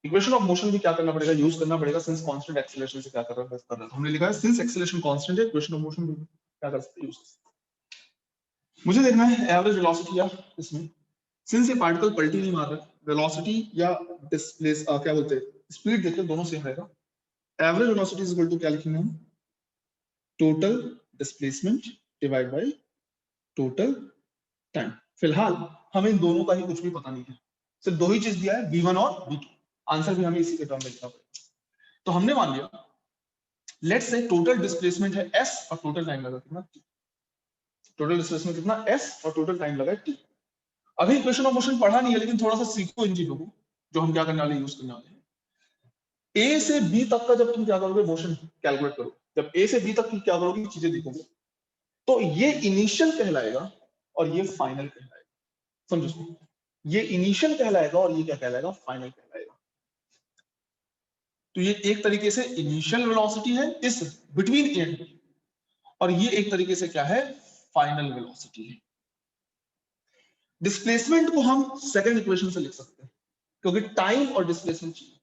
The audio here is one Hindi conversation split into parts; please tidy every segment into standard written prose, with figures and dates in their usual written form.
इक्वेशन ऑफ मोशन भी क्या करना पड़ेगा, यूज करना पड़ेगा, सिंस कांस्टेंट एक्सेलरेशन से क्या कर रहा है, हमने लिखा है सिंस एक्सेलरेशन कांस्टेंट है, इक्वेशन ऑफ मोशन भी क्या कर सकते हैं, यूज। मुझे देखना है एवरेज वेलोसिटी या इसमें, सिंस ये पार्टिकल पलटी नहीं मार रहा, वेलोसिटी या डिस्प्लेस क्या बोलते हैं, स्पीड देखते दोनों सेम रहेगा। Average velocity is equal to क्या लिखेंगे हम, total displacement divide by total time. फिलहाल हमें इन दोनों का ही कुछ भी पता नहीं है, सिर्फ दो ही चीज दिया है, v1 और v2, आंसर भी हमें इसी के टर्म में लिखना पड़ेगा। तो हमने मान लिया, लेट्स से टोटल डिस्प्लेसमेंट है s और टोटल टाइम लगा कितना t, टोटल डिस्प्लेसमेंट कितना s और टोटल टाइम लगा t। अभी इक्वेशन ऑफ मोशन पढ़ा नहीं है, लेकिन थोड़ा सा सीखो इन चीजों को, जो हम क्या करने वाले, यूज करने वाले हैं। a से b तक का जब तुम क्या करोगे, मोशन कैलकुलेट करो, जब a से b तक की क्या करोगे, चीजें देखोगे, तो ये इनिशियल कहलाएगा और ये फाइनल कहलाएगा। समझो, ये इनिशियल कहलाएगा और ये क्या कहलाएगा, फाइनल कहलाएगा। तो ये एक तरीके से इनिशियल वेलोसिटी है इस बिटवीन एंड, और ये एक तरीके से क्या है, फाइनल वेलोसिटी है। डिस्प्लेसमेंट को हम सेकंड इक्वेशन से लिख सकते हैं, क्योंकि टाइम और डिस्प्लेसमेंट चाहिए,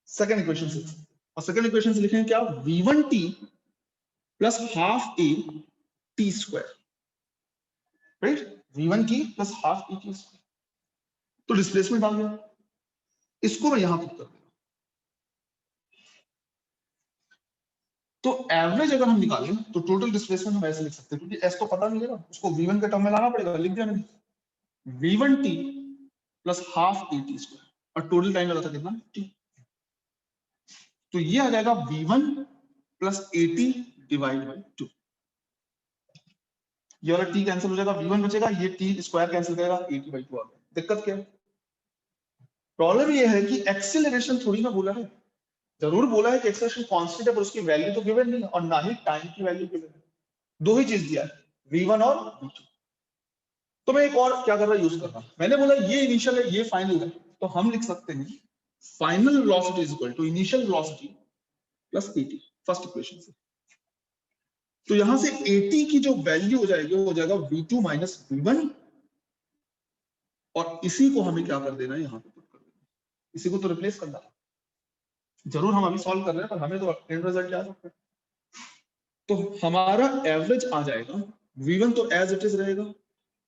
सेकंड इक्वेशन से लिख सकते हैं। और सेकंड इक्वेशन से लिखेंगे क्या, v1t plus half A T square, right, v1 की plus half A T square. तो डिस्प्लेसमेंट आ गया, इसको मैं यहां पुट कर दूंगा। तो एवरेज अगर हम निकालें तो टोटल डिस्प्लेसमेंट हम ऐसे लिख सकते हैं, क्योंकि एस तो पता नहीं है, उसको v1 के टर्म में लाना पड़ेगा, लिख दिया मैंने, v1t plus half A T square, और टोटल टाइम लगा था कितना, t। तो ये आ जाएगा v1 plus A T divide by 2। ये वाला t कैंसिल हो जाएगा, v1 बचेगा, ये t स्क्वायर कैंसिल करेगा, ए टी बाई 2 आ गया। दिक्कत क्या है, प्रॉब्लम ये है कि एक्सेलरेशन थोड़ी ना बोला है, जरूर बोला है कि एक्सेलरेशन कांस्टेंट है, पर उसकी वैल्यू तो गिवन नहीं है, और ना ही टाइम की वैल्यू गिवन है। दो ही चीज दिया है, v1 और v2। तो मैं एक और क्या कर रहा यूज कर रहा हूं, मैंने बोला ये इनिशियल है, ये फाइनल है, तो हम लिख सकते हैं final velocity is equal to initial velocity plus at, first equation से। तो यहां से at की जो वैल्यू हो जाएगी वो हो जाएगा v2 माइनस v1, और इसी को हमें क्या कर देना है, यहां पे पुट कर देना, इसी को तो रिप्लेस करना है। जरूर हम अभी सॉल्व कर रहे हैं, पर हमें तो एंड रिजल्ट क्या सकता है। तो हमारा एवरेज आ जाएगा, v1 तो एज इट इज रहेगा,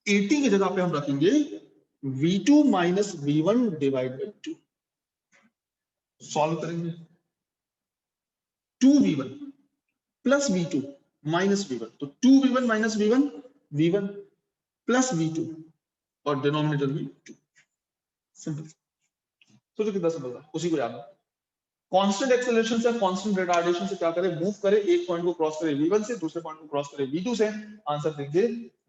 at की जगह पे हम रखेंगे v2 minus v1 divide by 2। Solve करेंगे, 2v1 plus v2 minus v1, तो 2v1 minus v1, v1 plus v2, और डिनोमिनेटर में 2। सिंपल। सोचो कितना सिंपल था, उसी को याद रखो। कांस्टेंट एक्सेलरेशन से कांस्टेंट रिटार्डेशन से क्या करे, मूव करे, एक पॉइंट को क्रॉस करे v1 से, दूसरे पॉइंट को क्रॉस करे v2 से, आंसर देंगे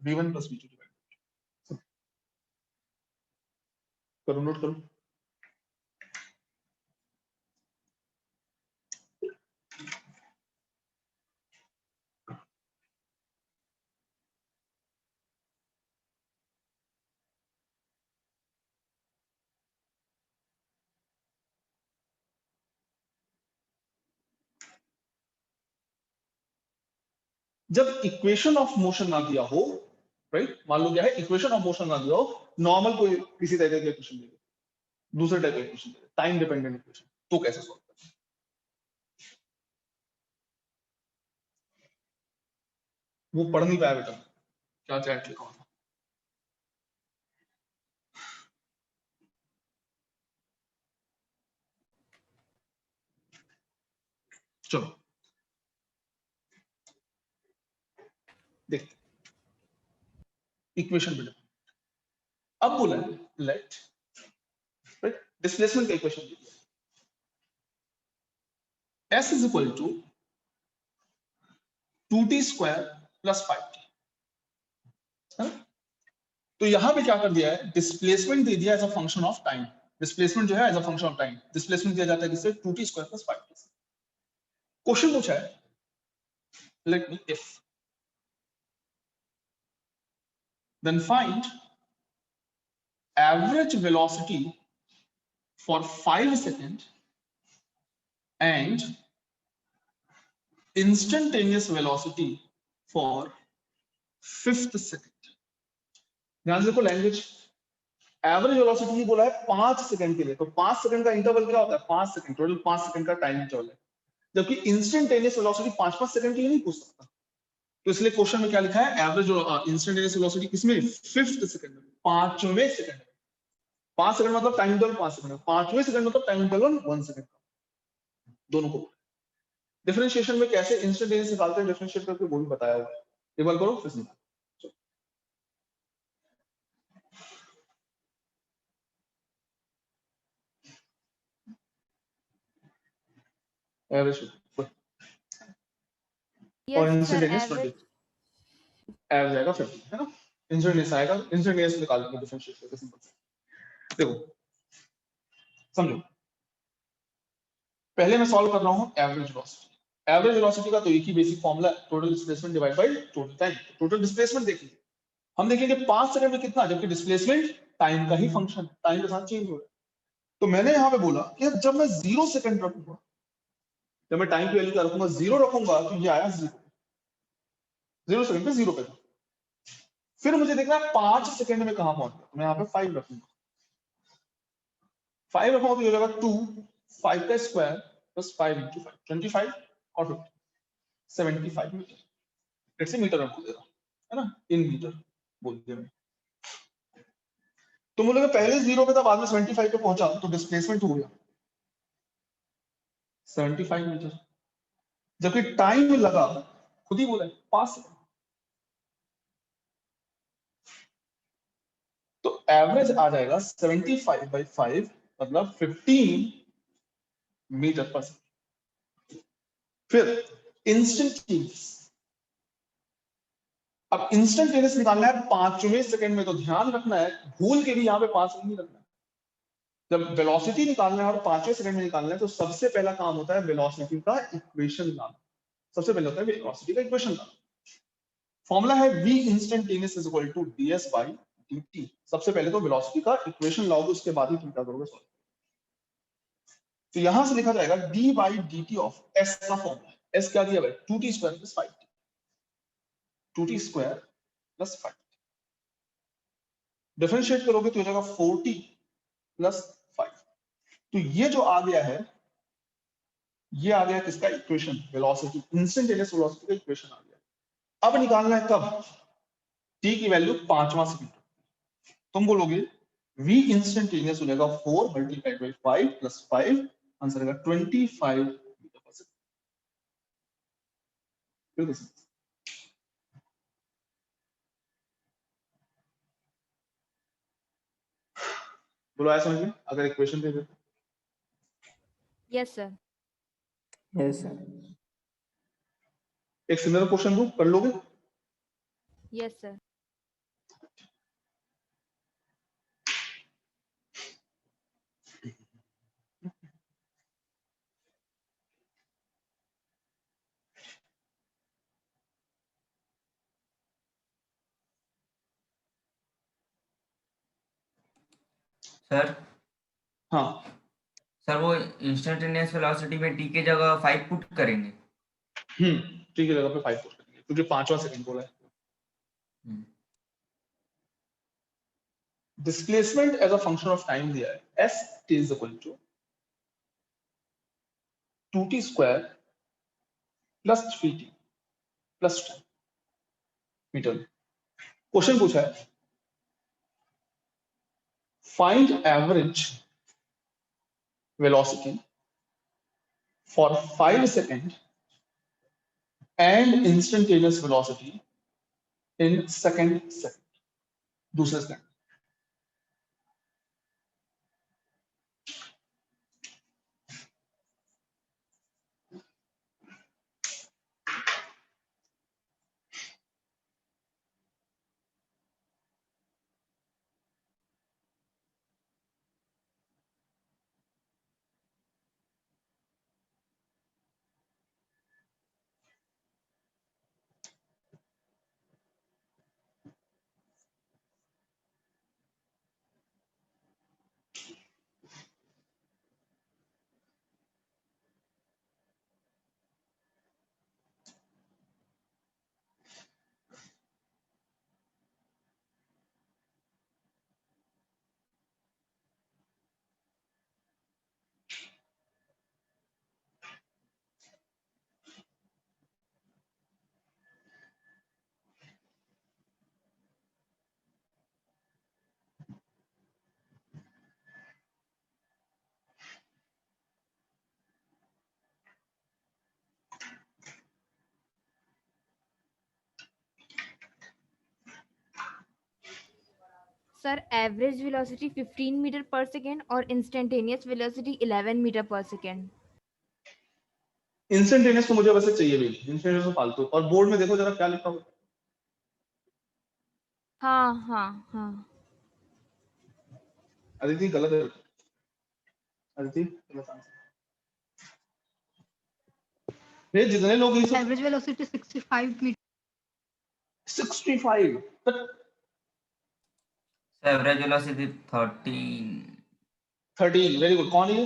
v1 प्लस v2 डिवाइड। करो, नोट करो। जब इक्वेशन ऑफ मोशन ना दिया हो, राइट, मान लो क्या है, इक्वेशन ऑफ मोशन ना दिया हो, नॉर्मल कोई किसी तरह का इक्वेशन दे दे, दूसरे टाइप का इक्वेशन दे दे, टाइम डिपेंडेंट इक्वेशन, तो कैसे सॉल्व करें। वो पढ़ नहीं पाया बेटा, क्या चैट लिखा होगा। चलो देखते, इक्वेशन बेटा अब बोला है, लेट, राइट, डिस्प्लेसमेंट का इक्वेशन दिया, s is equal to 2t square plus 5t, है ना? तो यहां पे क्या कर दिया है, डिस्प्लेसमेंट दे दिया as a function of time. Displacement जो है as a function of time, displacement दिया जाता है किससे, 2t square plus 5t। Question पूछा है, let me if, then find average velocity for 5 seconds and instantaneous velocity for 5th second। ध्यान से देखो लैंग्वेज, एवरेज वेलोसिटी ही बोला है 5 सेकंड के लिए, तो 5 सेकंड का इंटरवल क्या होता है? 5 सेकंड, टोटल 5 सेकंड का टाइम इंटरवल है। जबकि इंस्टेंटेनियस वेलोसिटी 5-5 सेकंड के लिए नहीं पूछ सकता, तो इसलिए क्वेश्चन में क्या लिखा है? एवरेज इंस्टेंटेनियस वेलोसिटी किसमें? 5th सेकंड में, 5वें सेकंड में। 5 सेकंड मतलब टाइम इंटरवल 5 सेकंड, 5वें सेकंड मतलब टाइम इंटरवल 1 सेकंड का, दोनों को। डिफरेंशिएशन में कैसे इंस्टेंटेनियस निकालते हैं, डिफरेंशिएट करके वो भी बताया हुआ है, एक बार करो फिर समझो। एवरेज और इंस्टेंटेनियस 20, एवरेज आएगा 50, है ना? इंस्टेंटेनियस आएगा, इंस्टेंटेनियस निकाल लेंगे डिफरेंशिएट करके, सिंपल से। देखो समझो, पहले मैं सॉल्व कर रहा हूं एवरेज वेलोसिटी। एवरेज वेलोसिटी का तो एक ही बेसिक फॉर्मूला है, total displacement divide by total time. Total displacement देखिए, हम देखेंगे 5 सेकंड में कितना, जबकि डिस्प्लेसमेंट टाइम का ही फंक्शन है, टाइम के साथ चेंज हो रहा है। तो मैंने यहां पे बोला कि जब मैं 0 सेकंड रखूंगा, जब मैं टाइम की वैल्यू क्या रखूंगा, 0 रखूंगा, तो ये आया 0, 0 सेकंड पे 0 पे था। फिर मुझे देखना है 5 सेकंड में कहां पहुंच गया, तो मैं यहां पे 5 रखूंगा। 5 रखूंगा तो ये हो जाएगा 2, 5 का स्क्वायर प्लस 5 into 5, 25 और 50, 75 मीटर। लेट्स से मीटर में बोल देगा, है ना, इन मीटर बोल दिया मैं। तो मुझे पहले 0 पे था, बाद में 75 पे पहुंचा, तो डिस्प्लेसमेंट हो गया 75 मीटर। जबकि टाइम लगा, खुद ही बोला है 5 सेकंड। तो एवरेज आ जाएगा 75/5, मतलब 15 मीटर पर सेकंड। फिर इंस्टेंटेनियस, अब इंस्टेंटेनियस निकालना है 5वें सेकंड में, तो ध्यान रखना है भूल के भी यहाँ पे 5 सेकंड नहीं रखना है। जब वेलोसिटी निकालना है और 5वें सेकंड में निकालना है, तो सबसे पहला काम होता है वेलोसिटी का इक्वेशन लाना। सबसे पहले होता है वेलोसिटी का इक्वेशन लाना। फॉर्मूला है v instantaneous is equal to ds by dt। सबसे पहले तो वेलोसिटी का इक्वेशन लाओगे, उसके बाद ही तुम क्या करोगे सॉल्व। तो यहां से लिखा जाएगा d by dt of s का फॉर्मूला। s क्या दिया है? 2t square plus 5t, 2t square plus 5। Differentiate करोगे तो हो जाएगा 4t प्लस 5। तो ये जो आ गया है, ये आ गया किसका इक्वेशन? वेलोसिटी, इंस्टेंटेनियस वेलोसिटी का इक्वेशन आ गया। अब निकालना है कब? t की वैल्यू 5वां सेकंड। तुम बोलोगे v इंस्टेंटेनियस हो जाएगा 4 मल्टीप्लाइड बाय 5 प्लस 5, आंसर आएगा 25 मीटर पर सेकंड। बिल्कुल सही। बोलो आया समझ में? अगर इक्वेशन दे दे। Yes sir. Yes sir. एक सिमिलर क्वेश्चन दो, कर लोगे? Yes sir. सर हाँ, सर वो इंस्टेंटेनियस वेलोसिटी में टी की जगह 5 पुट करेंगे। ठीक है, जगह पे 5 पुट करेंगे क्योंकि 5वां सेकंड बोला है। Displacement as a function of time दिया है, s t is equal to 2t square plus 3t plus 10 metre. Question पूछा है find average velocity for 5 second and instantaneous velocity in second, दूसरे सेकंड। सर एवरेज वेलोसिटी 15 मीटर पर सेकेंड और इंस्टेंटेनियस वेलोसिटी 11 मीटर पर सेकेंड। इंस्टेंटेनियस तो मुझे वैसे चाहिए भी नहीं, इंस्टेंटेनियस तो फालतू। और बोर्ड में देखो जरा क्या लिखा हुआ। हाँ हाँ हाँ। अदिति गलत है, अदिति गलत आंसर। ये जितने लोग इस average velocity 65 meter 65 but average velocity 13। 13 very good. कौन है ये?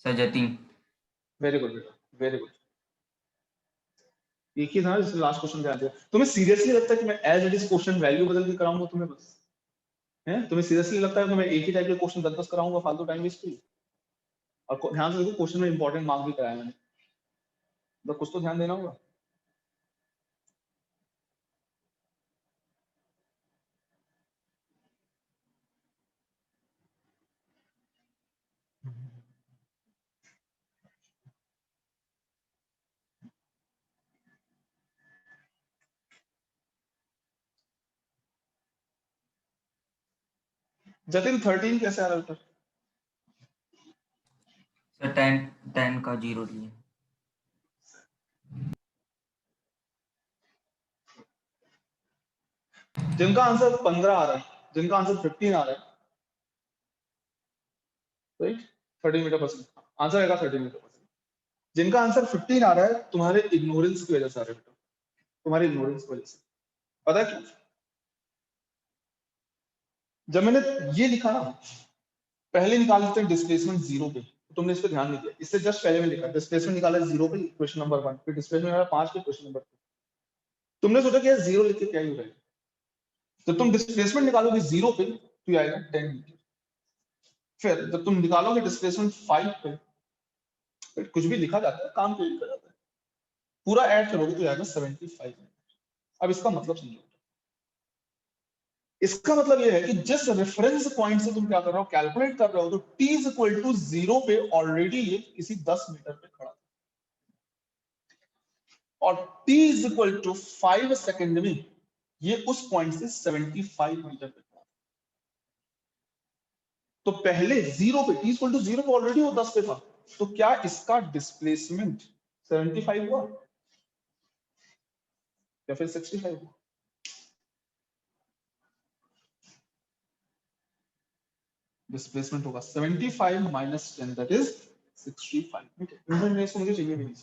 सर जतिन। वेरी गुड बेटा, वेरी गुड। एक ही था जिसने लास्ट क्वेश्चन ध्यान दिया। तुम्हें सीरियसली लगता है कि मैं as it is question value बदल के कराऊंगा तुम्हें बस? हैं? तुम्हें सीरियसली लगता है कि मैं एक ही टाइप के क्वेश्चन 10-10 कराऊंगा फालतू टाइम वेस्ट की? और ध्यान से देखो, क्वेश्चन में इंपॉर्टेंट मार्क भी कराया मैंने, तो कुछ तो ध्यान देना होगा। जतिन 13 कैसे आ रहा है? सर 10 का 0 लिए। जिनका आंसर 15 आ रहा है, जिनका आंसर 15 आ रहा है, राइट, 13 मीटर पर सेकंड आंसर आएगा 13 मीटर पर सेकंड। जिनका आंसर 15 आ रहा है तुम्हारे इग्नोरेंस की वजह से आ रहा है बेटा, तुम्हारी इग्नोरेंस की वजह से। पता है क्यों? जब मैंने ये लिखा ना, पहले निकाल लेते हैं डिस्प्लेसमेंट जीरो पे, तो तुमने इस पे ध्यान नहीं दिया। इससे जस्ट पहले में लिखा डिस्प्लेसमेंट निकाला जीरो पे, क्वेश्चन नंबर 1 फिर डिस्प्लेसमेंट निकाला 5 पे, क्वेश्चन नंबर 2। तुमने सोचा कि यार जीरो लिख के क्या ही हो जाएगा। जब तुम डिस्प्लेसमेंट निकालोगे जीरो पे तो ये आएगा 10 मीटर। फिर जब तुम निकालोगे डिस्प्लेसमेंट 5 पे, फिर कुछ भी लिखा जाता है, काम क्यों लिखा जाता है, पूरा ऐड करोगे तो ये आएगा 75 मीटर। अब इसका मतलब समझो। इसका मतलब ये है कि जिस रेफरेंस पॉइंट से तुम क्या कर रहे हो, कैलकुलेट कर रहे हो, तो t इज इक्वल टू 0 पे ऑलरेडी ये किसी 10 मीटर पे खड़ा था, और t is equal to 5 second में ये उस पॉइंट से 75 मीटर पे खड़ा था। तो पहले 0 पे t इज इक्वल टू 0 पे ऑलरेडी वो 10 पे था, तो क्या इसका डिस्प्लेसमेंट 75 हुआ या फिर 65 हुआ? डिस्प्लेसमेंट होगा 75 माइनस 10 दैट इज 65 मीटर। मुझे चाहिए भी नहीं।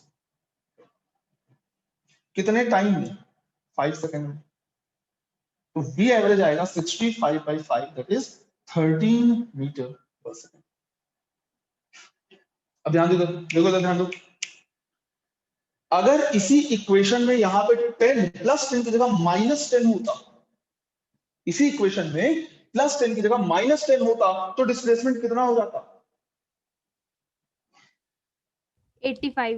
कितने टाइम में? 5 सेकंड में। तो v एवरेज आएगा 65 by 5 दैट इज 13 मीटर पर सेकंड। अब ध्यान दो, देखो ध्यान दो, अगर इसी इक्वेशन में यहां पे 10 प्लस 10 की जगह माइनस 10 होता, इसी इक्वेशन में प्लस 10 की जगह माइनस 10 होता, तो डिस्प्लेसमेंट कितना हो जाता? 85।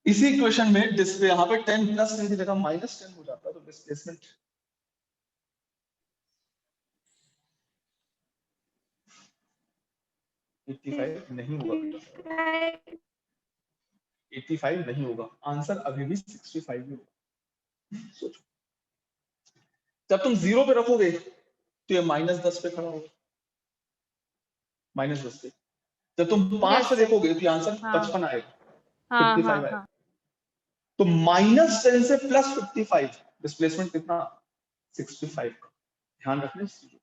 इसी इक्वेशन में डिस्प्ले यहां पे 10 प्लस 10 की जगह माइनस 10 हो जाता, तो डिस्प्लेसमेंट 85 नहीं होगा बेटा, 85 नहीं होगा। आंसर अभी भी 65 ही होगा। सोचो, जब तुम 0 पे रखोगे तो ये -10 पे खड़ा होगा, -10 पे। जब तुम 5 Yes, पे sir. देखोगे तो आंसर हाँ 55 आएगा, हाँ 55 हाँ आएगा। हाँ। तो -10 से +55 डिस्प्लेसमेंट कितना? 65 का। ध्यान रखना इस चीज को।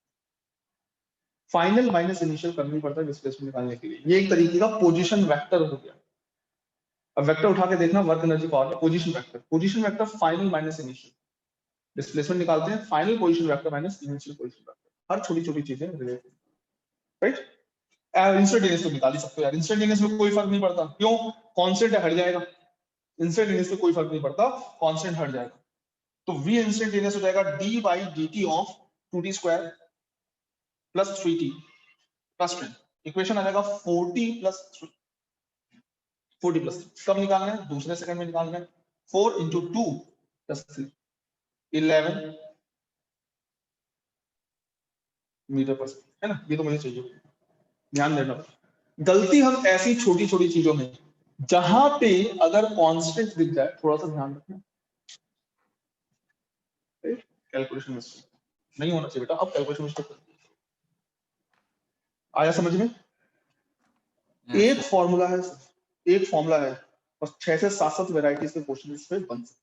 फाइनल माइनस इनिशियल करनी पड़ता है डिस्प्लेसमेंट निकालने के लिए। ये एक तरीके का पोजीशन वेक्टर हो गया। अब वेक्टर उठा के देखना, वर्क एनर्जी पावर में position vector, position vector final minus initial, displacement निकालते हैं final position vector minus initial position vector. हर छोटी छोटी चीजें रिलेटेड, राइट। इंस्टेंटेनियस तो निकाल ही सकते हो यार, इंस्टेंटेनियस में कोई फर्क नहीं पड़ता, क्यों? कांस्टेंट हट जाएगा। इंस्टेंटेनियस में कोई फर्क नहीं पड़ता, कांस्टेंट हट जाएगा। तो v इंस्टेंटेनियस हो जाएगा d by dt of 2t square plus 3t plus 10। Equation आ जाएगा 40 प्लस 3, 40 प्लस 3 कब निकालना है? दूसरे सेकंड में निकालना है। 4 into 2 प्लस 3 11 मीटर पर सेकंड, है ना? ये तो मुझे चाहिए, ध्यान देना। गलती हम ऐसी छोटी छोटी चीजों में जहां पे अगर कांस्टेंट दिख जाए थोड़ा सा ध्यान रखना, कैलकुलेशन मिस्टेक नहीं होना चाहिए बेटा। अब कैलकुलेशन मिस्टेक आया समझ में? Yes, एक फॉर्मूला है और 6 से 7 वैरायटीज के क्वेश्चन इस पे बन सकते हैं।